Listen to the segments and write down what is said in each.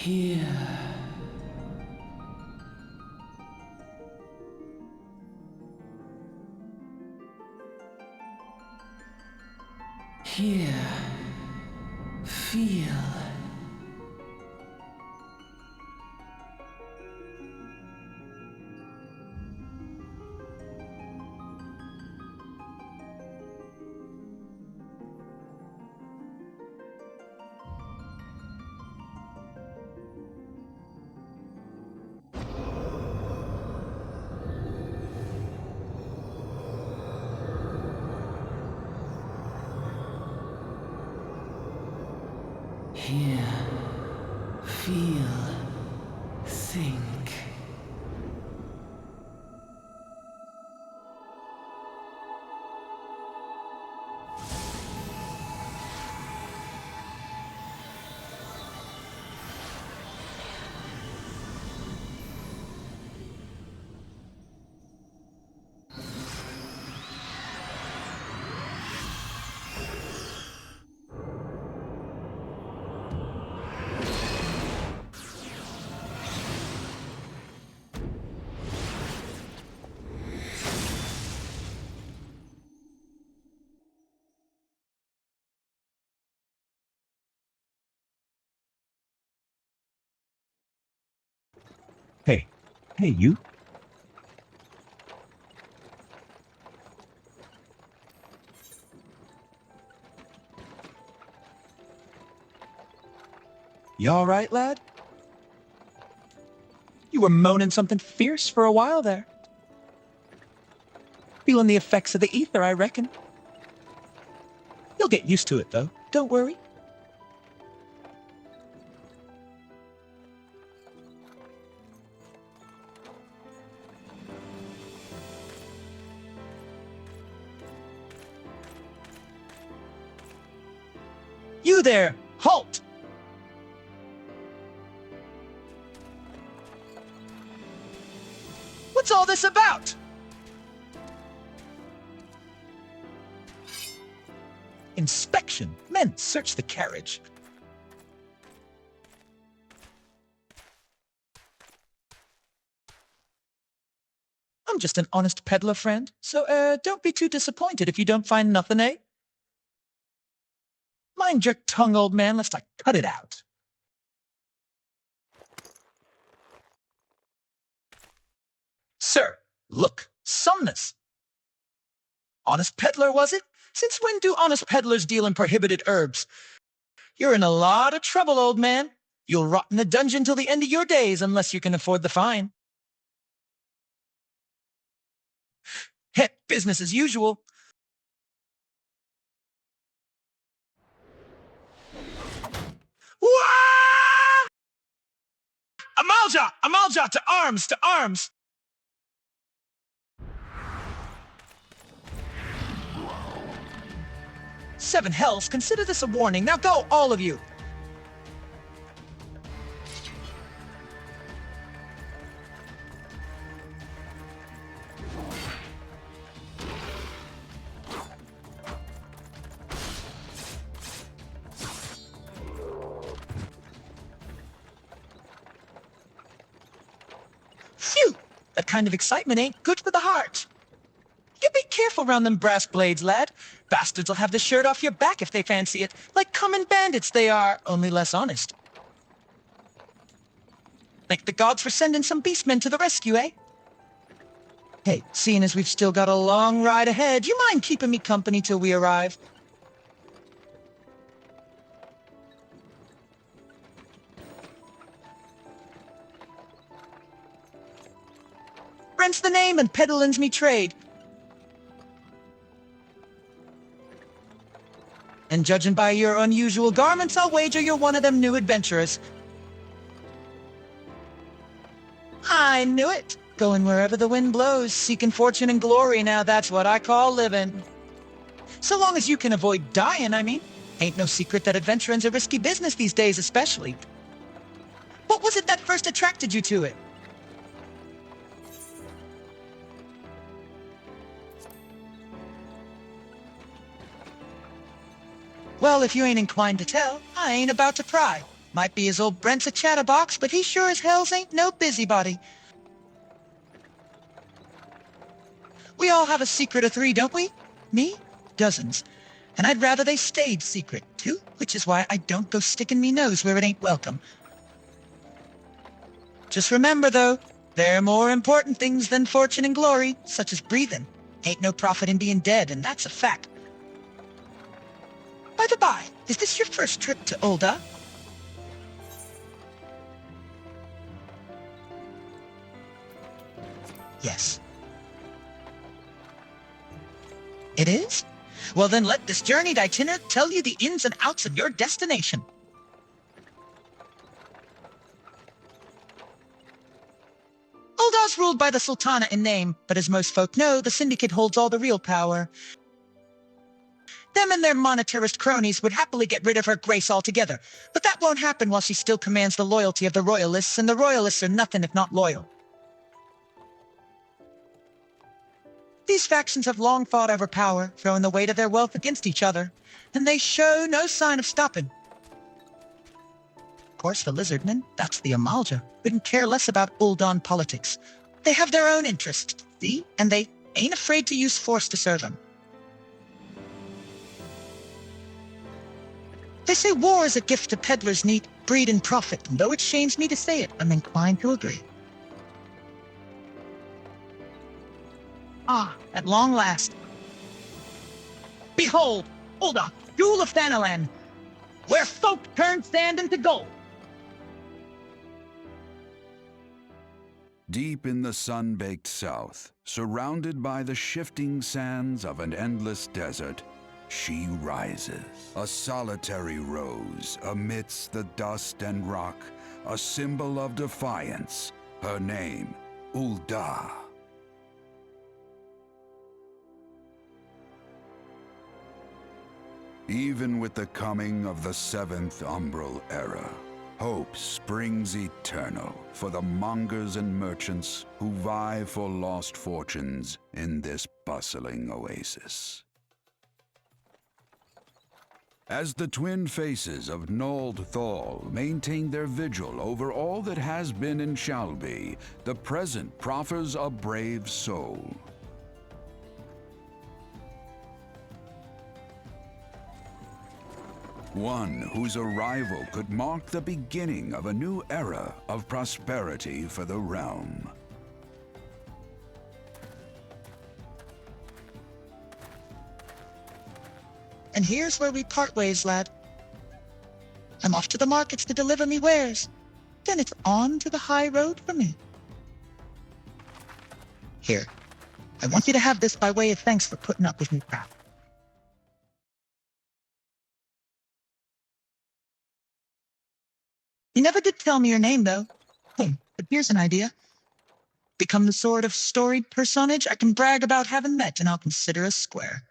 Here. Here. Feel. Hear, feel, think. Hey, you. You all right, lad? You were moaning something fierce for a while there. Feeling the effects of the ether, I reckon. You'll get used to it, though. Don't worry. You there! Halt! What's all this about? Inspection. Men, search the carriage. I'm just an honest peddler, friend, so, don't be too disappointed if you don't find nothing, eh? Mind your tongue, old man, lest I cut it out. Sir, look, sumnus. Honest peddler, was it? Since when do honest peddlers deal in prohibited herbs? You're in a lot of trouble, old man. You'll rot in a dungeon till the end of your days unless you can afford the fine. Heh, business as usual. Wah! Ul'dah! Ul'dah! To arms! To arms! Seven hells, consider this a warning. Now go, all of you! Phew! That kind of excitement ain't good for the heart. You be careful round them brass blades, lad. Bastards will have the shirt off your back if they fancy it. Like common bandits they are, only less honest. Thank the gods for sending some beastmen to the rescue, eh? Hey, seeing as we've still got a long ride ahead, you mind keeping me company till we arrive? Rent's the name and peddlin's me trade. And judging by your unusual garments, I'll wager you're one of them new adventurers. I knew it. Going wherever the wind blows, seeking fortune and glory, now that's what I call living. So long as you can avoid dying, I mean. Ain't no secret that adventuring's a risky business these days, especially. What was it that first attracted you to it? Well, if you ain't inclined to tell, I ain't about to pry. Might be his old Brent's a chatterbox, but he sure as hell's ain't no busybody. We all have a secret or three, don't we? Me? Dozens. And I'd rather they stayed secret, too, which is why I don't go sticking me nose where it ain't welcome. Just remember, though, there are more important things than fortune and glory, such as breathing. Ain't no profit in being dead, and that's a fact. By the by, is this your first trip to Ul'dah? Yes. It is? Well then let this journeyed itinerant tell you the ins and outs of your destination. Ul'dah's ruled by the Sultana in name, but as most folk know, the Syndicate holds all the real power. Them and their monetarist cronies would happily get rid of her grace altogether, but that won't happen while she still commands the loyalty of the Royalists, and the Royalists are nothing if not loyal. These factions have long fought over power, throwing the weight of their wealth against each other, and they show no sign of stopping. Of course, the Lizardmen, that's the Amalja, couldn't care less about Ul'dah politics. They have their own interests, see, and they ain't afraid to use force to serve them. They say war is a gift to peddlers neat, breed and profit, and though it shames me to say it, I'm inclined to agree. Ah, at long last. Behold, Ul'dah, jewel of Thanalan, where folk turn sand into gold. Deep in the sun-baked south, surrounded by the shifting sands of an endless desert, she rises, a solitary rose amidst the dust and rock, a symbol of defiance, her name, Ul'dah. Even with the coming of the seventh umbral era, hope springs eternal for the mongers and merchants who vie for lost fortunes in this bustling oasis. As the twin faces of Nold Thal maintain their vigil over all that has been and shall be, the present proffers a brave soul. One whose arrival could mark the beginning of a new era of prosperity for the realm. And here's where we part ways, lad. I'm off to the markets to deliver me wares. Then it's on to the high road for me. Here, I want you to have this by way of thanks for putting up with me crap. You never did tell me your name, though. But here's an idea. Become the sort of storied personage I can brag about having met, and I'll consider us square.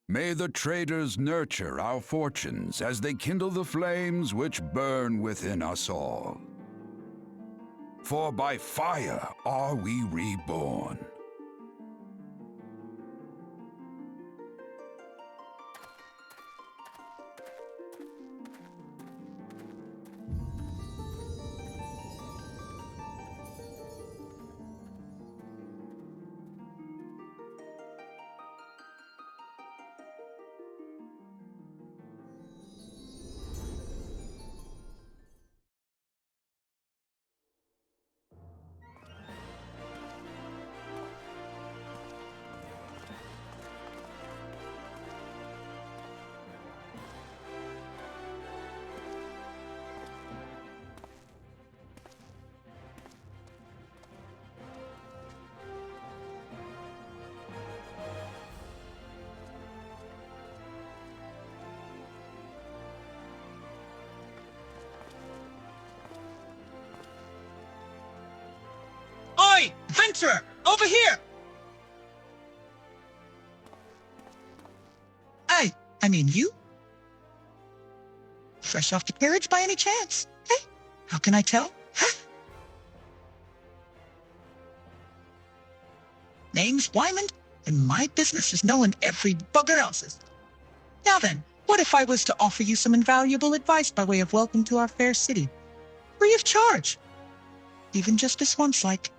May the traders nurture our fortunes as they kindle the flames which burn within us all. For by fire are we reborn. Oi! Venturer! Over here! I mean you? Fresh off the carriage by any chance? Hey, how can I tell? Name's Wyman, And my business is knowing every bugger else's. Now then, what if I was to offer you some invaluable advice by way of welcome to our fair city? Free of charge. Even just this once, like.